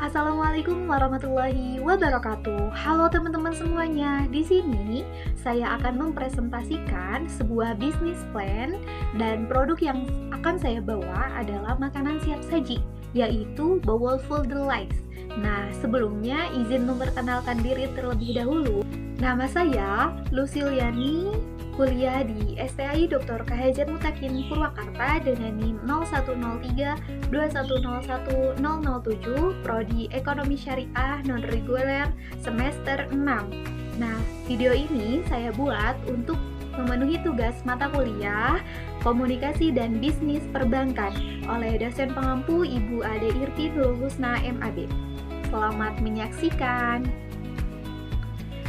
Assalamualaikum warahmatullahi wabarakatuh. Halo teman-teman semuanya. Di sini saya akan mempresentasikan sebuah bisnis plan dan produk yang akan saya bawa adalah makanan siap saji, yaitu Bowlful Delights. Nah, sebelumnya izin memperkenalkan diri terlebih dahulu. Nama saya Lucilyani, kuliah di STI Dr. K.H. Mutakin Purwakarta dengan NIM 0103-2101007, Prodi Ekonomi Syariah Non-Reguler semester 6. Nah, video ini saya buat untuk memenuhi tugas mata kuliah Komunikasi dan Bisnis Perbankan oleh dosen pengampu Ibu Ade Irti Nurul Husna MAB. Selamat menyaksikan.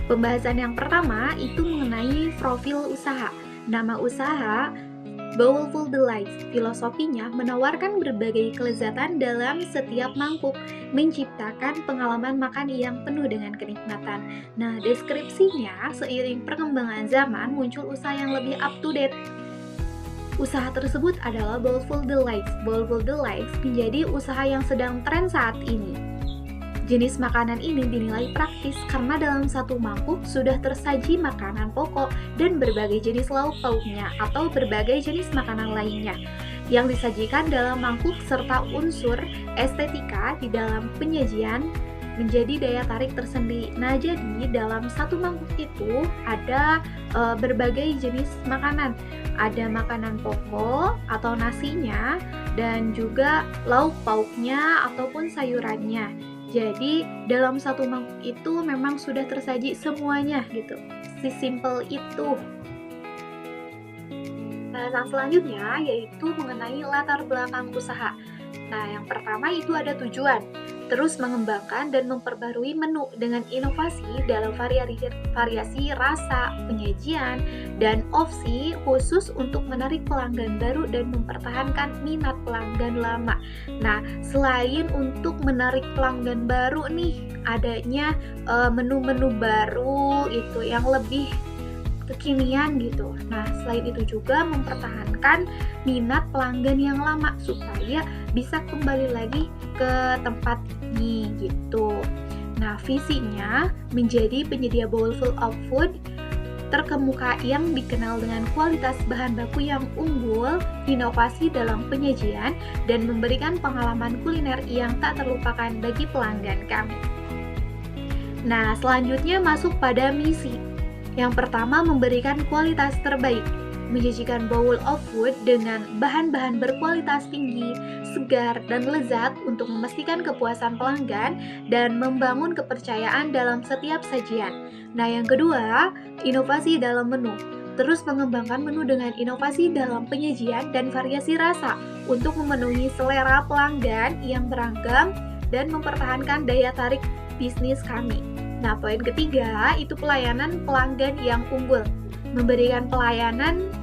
Pembahasan yang pertama itu mengenai profil usaha. Nama usaha Bowlful Delights. Filosofinya menawarkan berbagai kelezatan dalam setiap mangkuk, menciptakan pengalaman makan yang penuh dengan kenikmatan. Nah, deskripsinya seiring perkembangan zaman muncul usaha yang lebih up to date. Usaha tersebut adalah Bowlful Delights. Bowlful Delights menjadi usaha yang sedang tren saat ini. Jenis makanan ini dinilai praktis karena dalam satu mangkuk sudah tersaji makanan pokok dan berbagai jenis lauk pauknya atau berbagai jenis makanan lainnya yang disajikan dalam mangkuk serta unsur estetika di dalam penyajian menjadi daya tarik tersendiri. Nah, jadi dalam satu mangkuk itu ada berbagai jenis makanan. Ada makanan pokok atau nasinya dan juga lauk pauknya ataupun sayurannya. Jadi dalam satu mangkuk itu memang sudah tersaji semuanya gitu. Sesimpel itu. Nah, selanjutnya yaitu mengenai latar belakang usaha. Nah, yang pertama itu ada tujuan. Terus mengembangkan dan memperbarui menu dengan inovasi dalam variasi rasa, penyajian, dan opsi khusus untuk menarik pelanggan baru dan mempertahankan minat pelanggan lama. Nah, selain untuk menarik pelanggan baru nih, adanya menu-menu baru itu yang lebih kekinian gitu. Nah, selain itu juga mempertahankan minat pelanggan yang lama supaya bisa kembali lagi ke tempat ini gitu. Nah, visinya menjadi penyedia bowlful of food terkemuka yang dikenal dengan kualitas bahan baku yang unggul, inovasi dalam penyajian, dan memberikan pengalaman kuliner yang tak terlupakan bagi pelanggan kami. Nah, selanjutnya masuk pada misi. Yang pertama, memberikan kualitas terbaik, menyajikan bowl of food dengan bahan-bahan berkualitas tinggi, segar, dan lezat untuk memastikan kepuasan pelanggan dan membangun kepercayaan dalam setiap sajian. Nah, yang kedua, inovasi dalam menu. Terus mengembangkan menu dengan inovasi dalam penyajian dan variasi rasa untuk memenuhi selera pelanggan yang beragam dan mempertahankan daya tarik bisnis kami. Nah, poin ketiga itu pelayanan pelanggan yang unggul. Memberikan pelayanan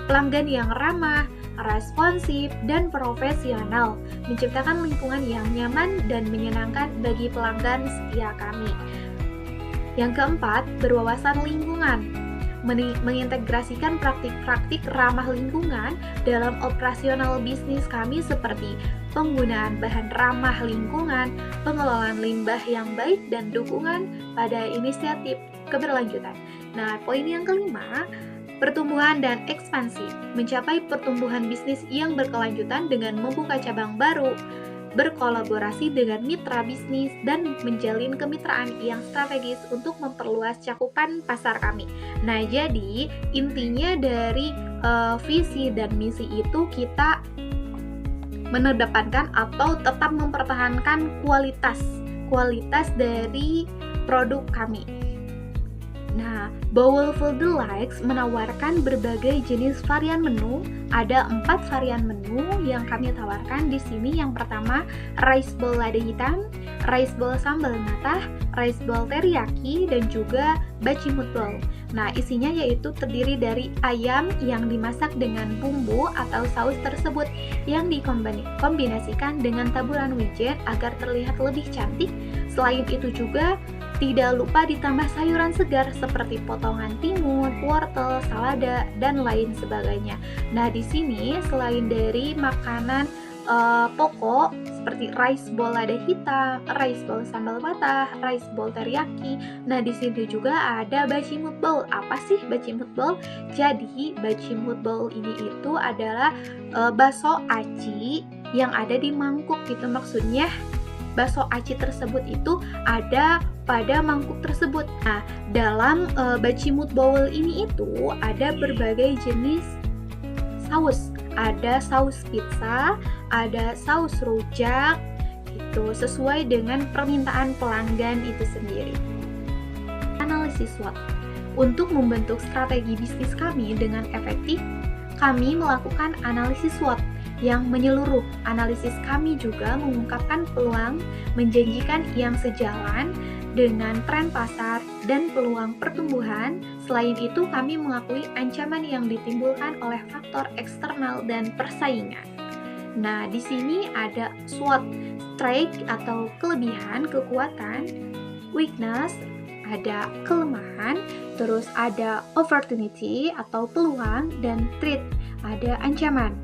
pelanggan yang ramah, responsif, dan profesional. Menciptakan lingkungan yang nyaman dan menyenangkan bagi pelanggan setia kami. Yang keempat, berwawasan lingkungan. Mengintegrasikan praktik-praktik ramah lingkungan dalam operasional bisnis kami seperti penggunaan bahan ramah lingkungan, pengelolaan limbah yang baik, dan dukungan pada inisiatif keberlanjutan. Nah, poin yang kelima, pertumbuhan dan ekspansi. Mencapai pertumbuhan bisnis yang berkelanjutan dengan membuka cabang baru, berkolaborasi dengan mitra bisnis, dan menjalin kemitraan yang strategis untuk memperluas cakupan pasar kami. Nah, jadi intinya dari visi dan misi itu kita mengedepankan atau tetap mempertahankan kualitas dari produk kami. Nah, Bowlful Delights menawarkan berbagai jenis varian menu. Ada 4 varian menu yang kami tawarkan di sini. Yang pertama, rice bowl lada hitam, rice bowl sambal matah, rice bowl teriyaki, dan juga bacimut bowl. Nah, isinya yaitu terdiri dari ayam yang dimasak dengan bumbu atau saus tersebut yang dikombinasikan dengan taburan wijen agar terlihat lebih cantik. Selain itu juga tidak lupa ditambah sayuran segar seperti potongan timun, wortel, salada, dan lain sebagainya. Nah, di sini selain dari makanan pokok seperti rice bowl lada hitam, rice bowl sambal matah, rice bowl teriyaki. Nah, di sini juga ada bacimut bowl. Apa sih bacimut bowl? Jadi, bacimut bowl ini itu adalah bakso aci yang ada di mangkuk gitu. Maksudnya bakso aci tersebut itu ada pada mangkuk tersebut. Nah, dalam bacimut bowl ini itu ada berbagai jenis saus. Ada saus pizza, ada saus rujak, gitu, sesuai dengan permintaan pelanggan itu sendiri. Analisis SWOT. Untuk membentuk strategi bisnis kami dengan efektif, kami melakukan analisis SWOT yang menyeluruh. Analisis kami juga mengungkapkan peluang menjanjikan yang sejalan dengan tren pasar dan peluang pertumbuhan. Selain itu, kami mengakui ancaman yang ditimbulkan oleh faktor eksternal dan persaingan. Nah, di sini ada SWOT, strength atau kelebihan, kekuatan, weakness, ada kelemahan, terus ada opportunity atau peluang, dan threat, ada ancaman.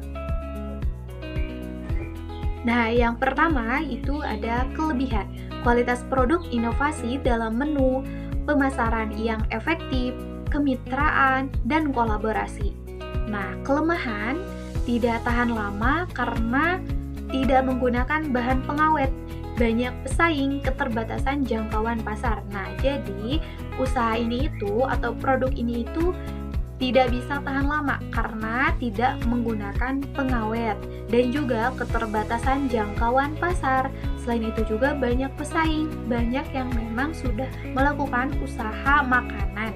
Nah, yang pertama itu ada kelebihan, kualitas produk inovasi dalam menu, pemasaran yang efektif, kemitraan, dan kolaborasi. Nah, kelemahan tidak tahan lama karena tidak menggunakan bahan pengawet, banyak pesaing, keterbatasan jangkauan pasar. Nah, jadi usaha ini itu atau produk ini itu tidak bisa tahan lama karena tidak menggunakan pengawet dan juga keterbatasan jangkauan pasar. Selain itu juga banyak pesaing, banyak yang memang sudah melakukan usaha makanan.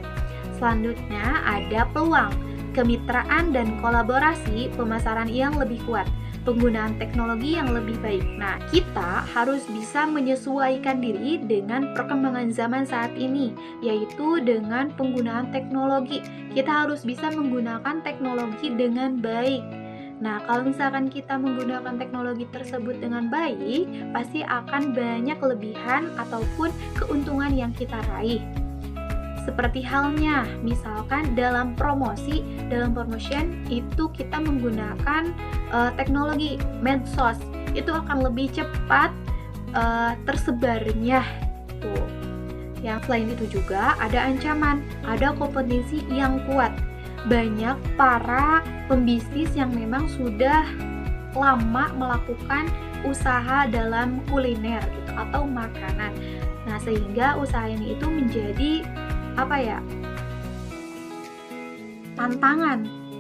Selanjutnya ada peluang, kemitraan dan kolaborasi, pemasaran yang lebih kuat, penggunaan teknologi yang lebih baik. Nah, kita harus bisa menyesuaikan diri dengan perkembangan zaman saat ini, yaitu dengan penggunaan teknologi. Kita harus bisa menggunakan teknologi dengan baik. Nah, kalau misalkan kita menggunakan teknologi tersebut dengan baik, pasti akan banyak kelebihan ataupun keuntungan yang kita raih. Seperti halnya, misalkan dalam promotion itu kita menggunakan teknologi medsos, itu akan lebih cepat tersebarnya. Tuh. Yang selain itu juga ada ancaman, ada kompetisi yang kuat. Banyak para pembisnis yang memang sudah lama melakukan usaha dalam kuliner gitu atau makanan. Nah, sehingga usaha ini itu menjadi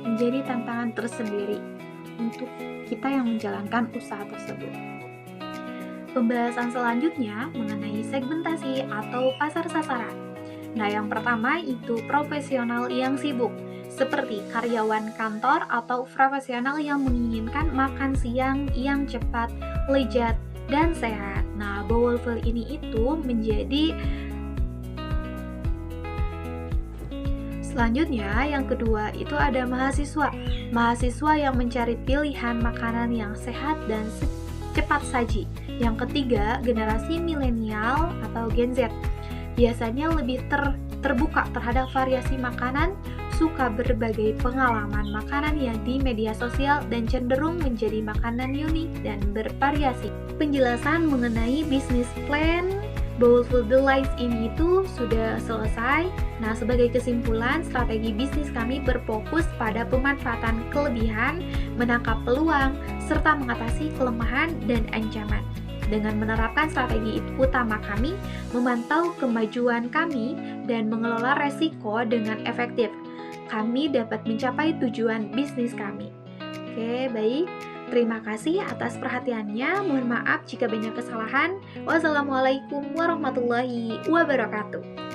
menjadi tantangan tersendiri untuk kita yang menjalankan usaha tersebut. Pembahasan selanjutnya mengenai segmentasi atau pasar sasaran. Nah, yang pertama itu profesional yang sibuk, seperti karyawan kantor atau profesional yang menginginkan makan siang yang cepat, lezat, dan sehat. Nah, Bowl ini itu menjadi. Selanjutnya, yang kedua itu ada mahasiswa. Mahasiswa yang mencari pilihan makanan yang sehat dan cepat saji. Yang ketiga, generasi milenial atau Gen Z. Biasanya lebih terbuka terhadap variasi makanan, suka berbagai pengalaman makanan yang di media sosial, dan cenderung menjadi makanan unik dan bervariasi. Penjelasan mengenai bisnis plan Bowlful Delights ini itu sudah selesai. Nah, sebagai kesimpulan, strategi bisnis kami berfokus pada pemanfaatan kelebihan, menangkap peluang, serta mengatasi kelemahan dan ancaman. Dengan menerapkan strategi utama kami, memantau kemajuan kami, dan mengelola resiko dengan efektif, kami dapat mencapai tujuan bisnis kami. Oke, baik. Terima kasih atas perhatiannya. Mohon maaf jika banyak kesalahan. Wassalamualaikum warahmatullahi wabarakatuh.